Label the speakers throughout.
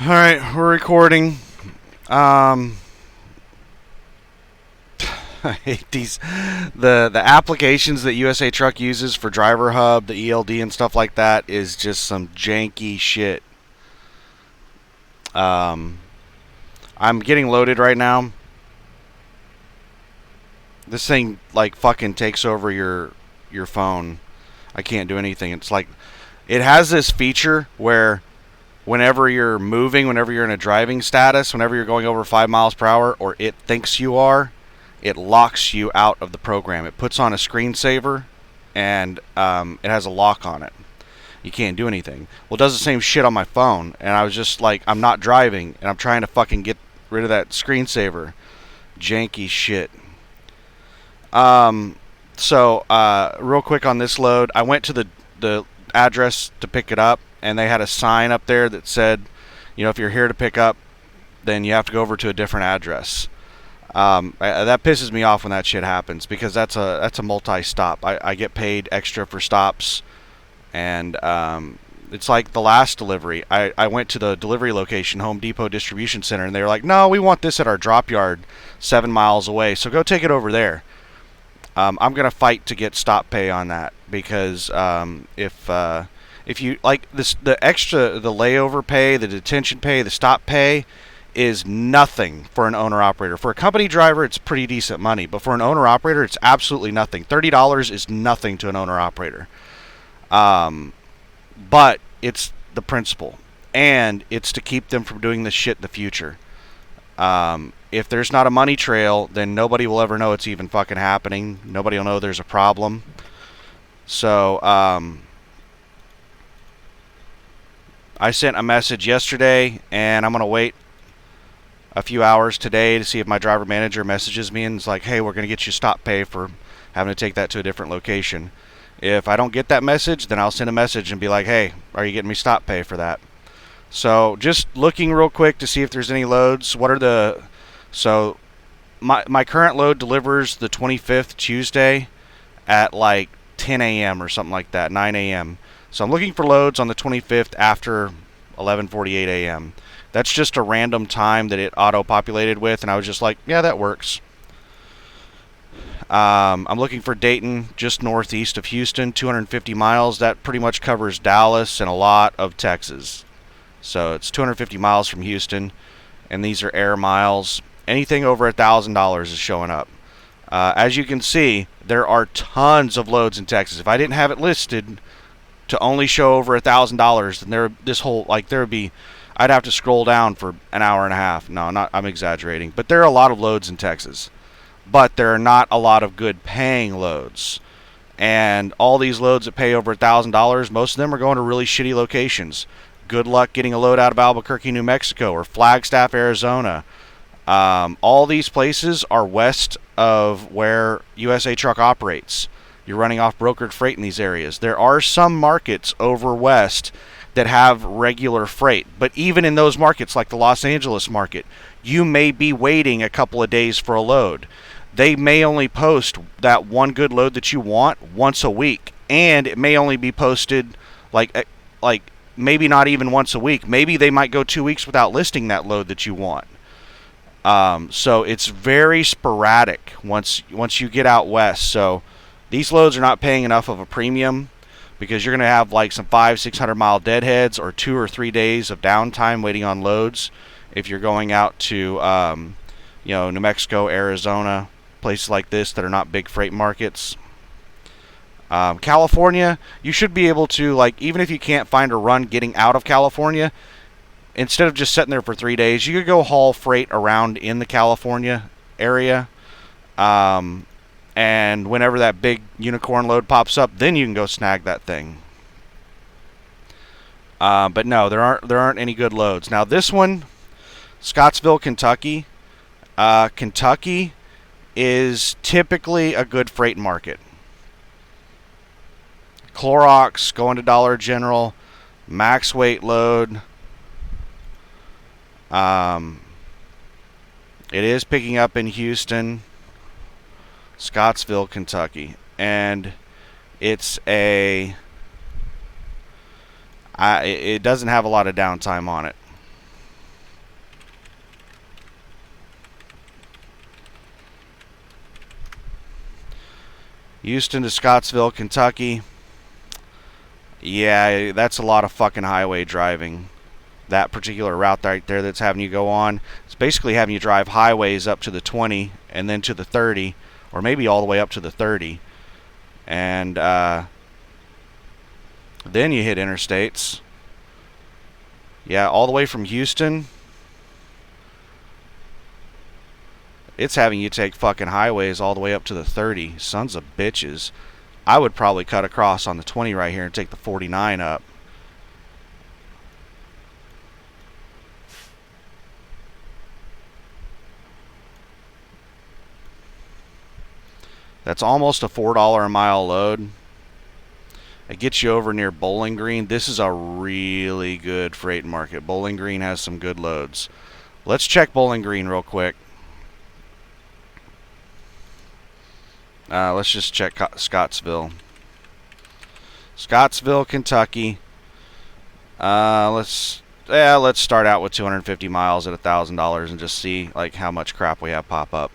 Speaker 1: All right, we're recording. Um, I hate these the applications that USA Truck uses for Driver Hub, the ELD, and stuff like that is just some janky shit. Um, I'm getting loaded right now. This thing like fucking takes over your phone. I can't do anything. It's like it has this feature where whenever you're moving, whenever you're in a driving status, whenever you're going over 5 miles per hour, or it thinks you are, it locks you out of the program. It puts on a screensaver, and it has a lock on it. You can't do anything. Well, it does the same shit on my phone, and I was just like, I'm not driving, and I'm trying to fucking get rid of that screensaver. Janky shit. Um, real quick on this load, I went to the address to pick it up, and they had a sign up there that said, if you're here to pick up, then you have to go over to a different address. That pisses me off when that shit happens because that's a multi-stop. I get paid extra for stops, and it's like the last delivery. I went to the delivery location, Home Depot Distribution Center, and they were like, "No, we want this at our drop yard 7 miles away, so go take it over there." I'm gonna fight to get stop pay on that because if you like this, the layover pay, the detention pay, the stop pay is nothing for an owner operator. For a company driver, it's pretty decent money, but for an owner operator, it's absolutely nothing. $30 is nothing to an owner operator. But it's the principle, and it's to keep them from doing this shit in the future. If there's not a money trail, then nobody will ever know it's even fucking happening. Nobody will know there's a problem. So, I sent a message yesterday, and I'm going to wait a few hours today to see if my driver manager messages me and is like, hey, we're going to get you stop pay for having to take that to a different location. If I don't get that message, then I'll send a message and be like, hey, are you getting me stop pay for that? So just looking real quick to see if there's any loads. So my current load delivers the 25th Tuesday at like 10 a.m. or something like that, 9 a.m. So I'm looking for loads on the 25th after 11:48 a.m. That's just a random time that it auto-populated with, and I was just like, yeah, that works. I'm looking for Dayton, just northeast of Houston, 250 miles. That pretty much covers Dallas and a lot of Texas. So it's 250 miles from Houston, and these are air miles. Anything over $1,000 is showing up. As you can see, there are tons of loads in Texas. If I didn't have it listed to only show over $1,000, then I'd have to scroll down for an hour and a half. No, I'm exaggerating, but there are a lot of loads in Texas, but there are not a lot of good paying loads. And all these loads that pay over $1,000, most of them are going to really shitty locations. Good luck getting a load out of Albuquerque, New Mexico, or Flagstaff, Arizona. All these places are west of where USA Truck operates. You're running off brokered freight in these areas. There are some markets over west that have regular freight, but even in those markets, like the Los Angeles market, you may be waiting a couple of days for a load. They may only post that one good load that you want once a week, and it may only be posted like maybe not even once a week. Maybe they might go 2 weeks without listing that load that you want. So it's very sporadic once you get out west. So these loads are not paying enough of a premium because you're going to have like some 500-600 mile deadheads or 2 or 3 days of downtime waiting on loads if you're going out to New Mexico, Arizona, places like this that are not big freight markets. California, you should be able to, like, even if you can't find a run getting out of California, instead of just sitting there for 3 days, you could go haul freight around in the California area. And whenever that big unicorn load pops up, then you can go snag that thing. But no, there aren't any good loads. Now this one, Scottsville, Kentucky. Kentucky is typically a good freight market. Clorox going to Dollar General, max weight load. It is picking up in Houston, Scottsville, Kentucky, and it doesn't have a lot of downtime on it. Houston to Scottsville, Kentucky. Yeah, that's a lot of fucking highway driving. That particular route right there that's having you go on. It's basically having you drive highways up to the 20 and then to the 30, or maybe all the way up to the 30. And then you hit interstates. Yeah, all the way from Houston. It's having you take fucking highways all the way up to the 30. Sons of bitches. I would probably cut across on the 20 right here and take the 49 up. That's almost a $4 a mile load. It gets you over near Bowling Green. This is a really good freight market. Bowling Green has some good loads. Let's check Bowling Green real quick. Let's just check Scottsville. Scottsville, Kentucky. Let's start out with 250 miles at $1,000 and just see like how much crap we have pop up.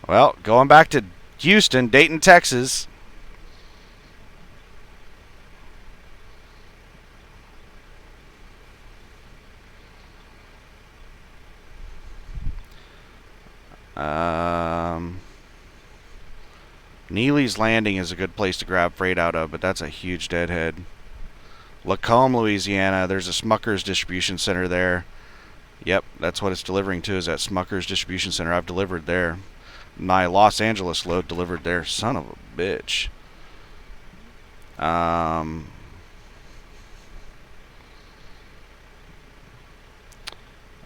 Speaker 1: Well, going back to Houston, Dayton, Texas. Neely's Landing is a good place to grab freight out of, but that's a huge deadhead. Lacombe, Louisiana. There's a Smucker's distribution center there. Yep, that's what it's delivering to, is that Smucker's distribution center. I've delivered there. My Los Angeles load delivered there. Son of a bitch.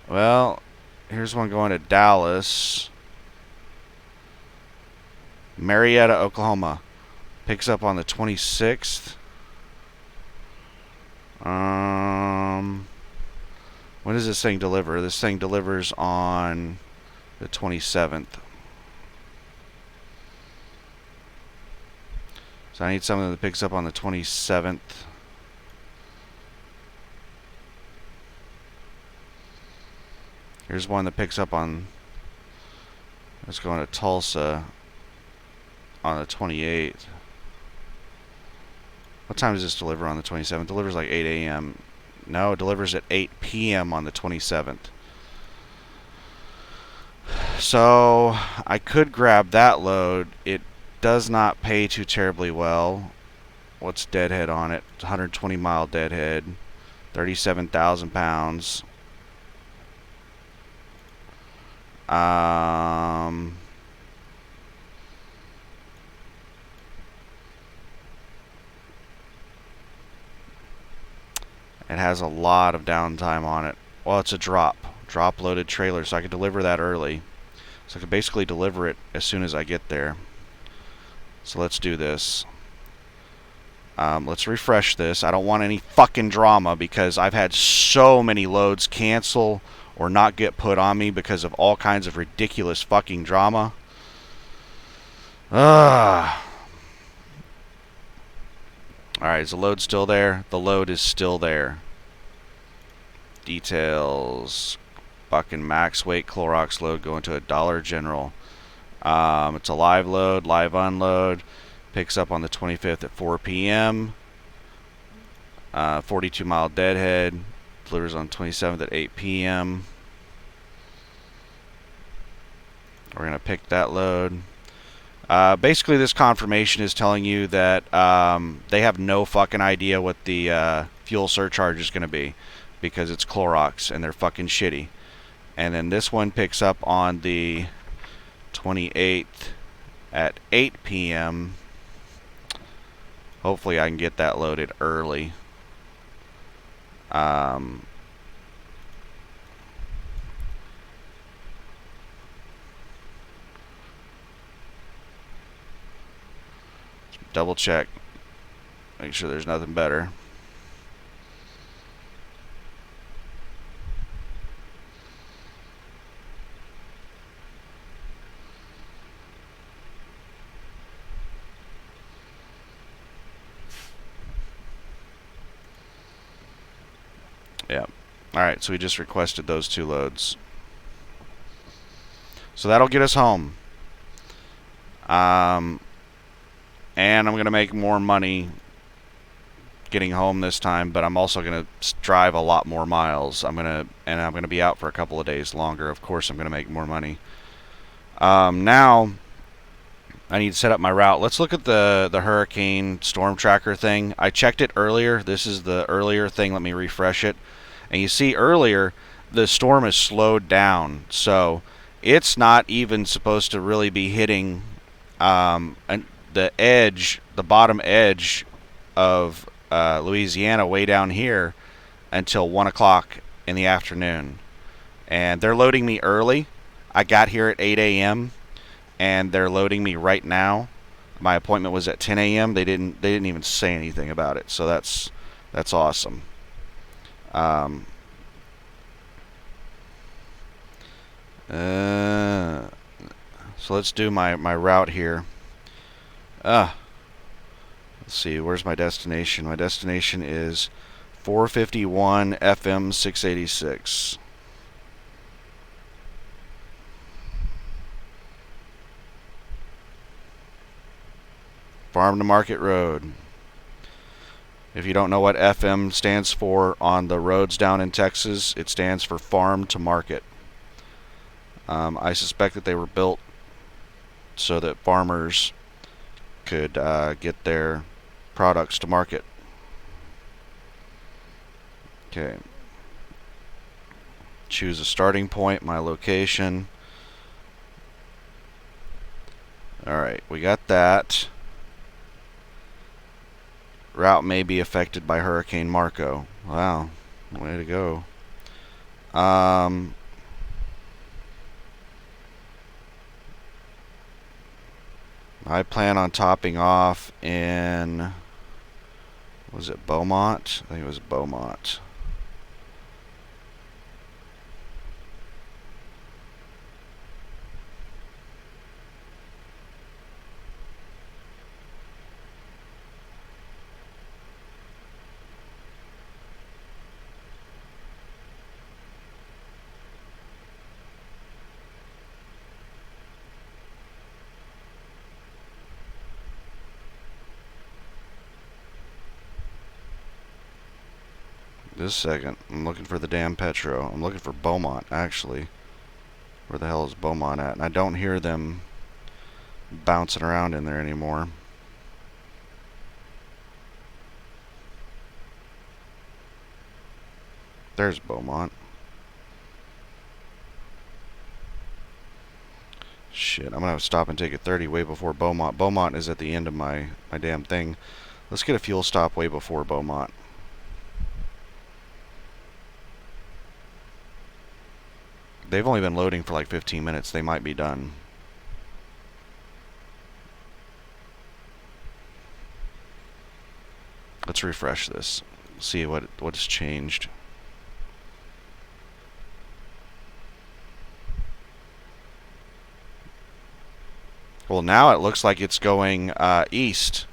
Speaker 1: Well, here's one going to Dallas. Marietta, Oklahoma. Picks up on the 26th. When does this thing deliver? This thing delivers on the 27th. So I need something that picks up on the 27th. Here's one that picks up on... Let's go into Tulsa on the 28th. What time does this deliver on the 27th? It delivers like 8 a.m. No, it delivers at 8 p.m. on the 27th. So I could grab that load. It does not pay too terribly well. What's deadhead on it? 120 mile deadhead. 37,000 pounds. It has a lot of downtime on it. Well, it's a drop loaded trailer, so I could deliver that early. So I could basically deliver it as soon as I get there. So let's do this. Let's refresh this. I don't want any fucking drama because I've had so many loads cancel or not get put on me because of all kinds of ridiculous fucking drama. Alright, is the load still there? The load is still there. Details. Fucking max weight Clorox load going to a Dollar General. It's a live load, live unload. Picks up on the 25th at 4 p.m. 42 mile deadhead. Delivers on 27th at 8 p.m. We're going to pick that load. Basically, this confirmation is telling you that they have no fucking idea what the fuel surcharge is going to be because it's Clorox and they're fucking shitty. And then this one picks up on the 28th at 8 p.m. Hopefully I can get that loaded early. Double check. Make sure there's nothing better. Alright, so we just requested those 2 loads. So that'll get us home. And I'm going to make more money getting home this time, but I'm also going to drive a lot more miles. I'm going to be out for a couple of days longer. Of course, I'm going to make more money. Now I need to set up my route. Let's look at the hurricane storm tracker thing. I checked it earlier. This is the earlier thing. Let me refresh it. And you see earlier the storm is slowed down, so it's not even supposed to really be hitting the edge, the bottom edge of Louisiana way down here until 1 o'clock in the afternoon. And they're loading me early. I got here at 8 a.m. and they're loading me right now. My appointment was at 10 a.m. They didn't even say anything about it, so that's awesome. So let's do my route here. Let's see, where's my destination? My destination is 451 FM 686. Farm to Market Road. If you don't know what FM stands for on the roads down in Texas, it stands for Farm to Market. I suspect that they were built so that farmers could get their products to market. Okay. Choose a starting point, my location. Alright, we got that. Route may be affected by Hurricane Marco. Wow, way to go. I plan on topping off in, was it Beaumont? I think it was Beaumont. Just a second. I'm looking for the damn Petro. I'm looking for Beaumont, actually. Where the hell is Beaumont at? And I don't hear them bouncing around in there anymore. There's Beaumont. Shit, I'm gonna have to stop and take a 30 way before Beaumont. Beaumont is at the end of my damn thing. Let's get a fuel stop way before Beaumont. They've only been loading for like 15 minutes. They might be done. Let's refresh this. See what's changed. Well, now it looks like it's going east.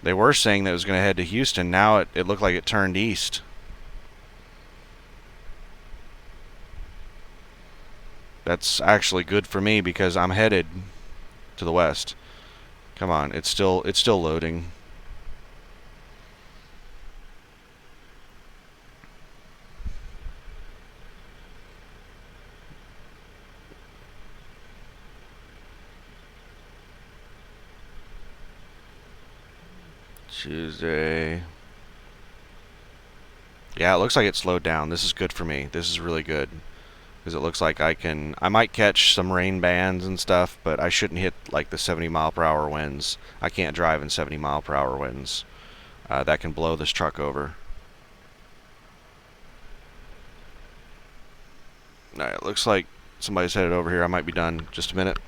Speaker 1: They were saying that it was going to head to Houston. Now it looked like it turned east. That's actually good for me because I'm headed to the west. Come on, it's still loading. Tuesday. Yeah, it looks like it slowed down. This is good for me. This is really good. Because it looks like I might catch some rain bands and stuff, but I shouldn't hit like the 70 mile per hour winds. I can't drive in 70 mile per hour winds. That can blow this truck over. Alright, it looks like somebody's headed over here. I might be done. Just a minute.